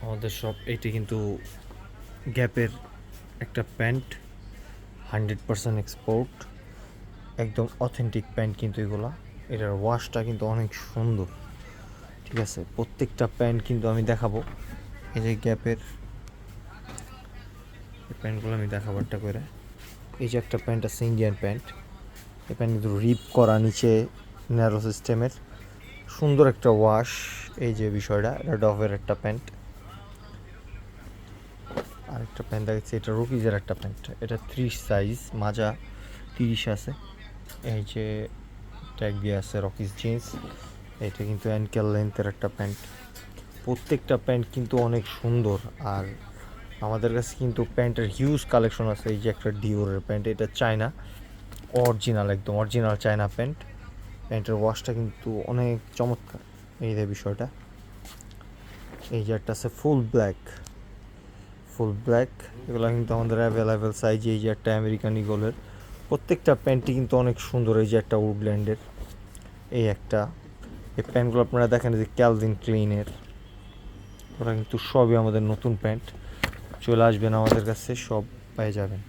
আমাদের সব এইটি কিন্তু গ্যাপের একটা প্যান্ট, 100% এক্সপোর্ট, একদম অথেন্টিক প্যান্ট কিন্তু এগুলা। এটার ওয়াশটা কিন্তু অনেক সুন্দর, ঠিক আছে। প্রত্যেকটা প্যান্ট কিন্তু আমি দেখাবো। এই যে গ্যাপের এই প্যান্টগুলো আমি দেখাবো একটা করে। এই যে একটা প্যান্ট আছে, ইন্ডিয়ান প্যান্ট। এই প্যান্ট কিন্তু রিপ করা, নিচে ন্যারো সিস্টেমের, সুন্দর একটা ওয়াশ। এই যে বিষয়টা, এটা ডভের একটা প্যান্ট। আরেকটা প্যান্ট দেখছি, এটা রুকিজের একটা প্যান্ট, এটা 30 সাইজ, মাজা 30 আছে। এই যে ট্যাগ দিয়ে আছে রকিজ জিন্স। এটা কিন্তু অ্যাঙ্কেল লেন্থের একটা প্যান্ট। প্রত্যেকটা প্যান্ট কিন্তু অনেক সুন্দর। আর আমাদের কাছে কিন্তু প্যান্টের হিউজ কালেকশন আছে। এই যে একটা ডিওরের প্যান্ট, এটা চায়না, অরিজিনাল, একদম অরিজিনাল চায়না প্যান্ট। প্যান্টের ওয়াশটা কিন্তু অনেক চমৎকার। এই যে বিষয়টা, এই যে একটা আছে ফুল ব্ল্যাক, এগুলো কিন্তু আমাদের অ্যাভেলেবেল সাইজ। এই যে একটা আমেরিকান ইগলের, প্রত্যেকটা প্যান্টই কিন্তু অনেক সুন্দর। এই যে একটা উডল্যান্ডের, এই একটা, এই প্যান্টগুলো আপনারা দেখেন যে ক্যালভিন ক্লিনের, ওরা কিন্তু সবই আমাদের নতুন প্যান্ট। চলে আসবেন আমাদের কাছে, সব পেয়ে যাবেন।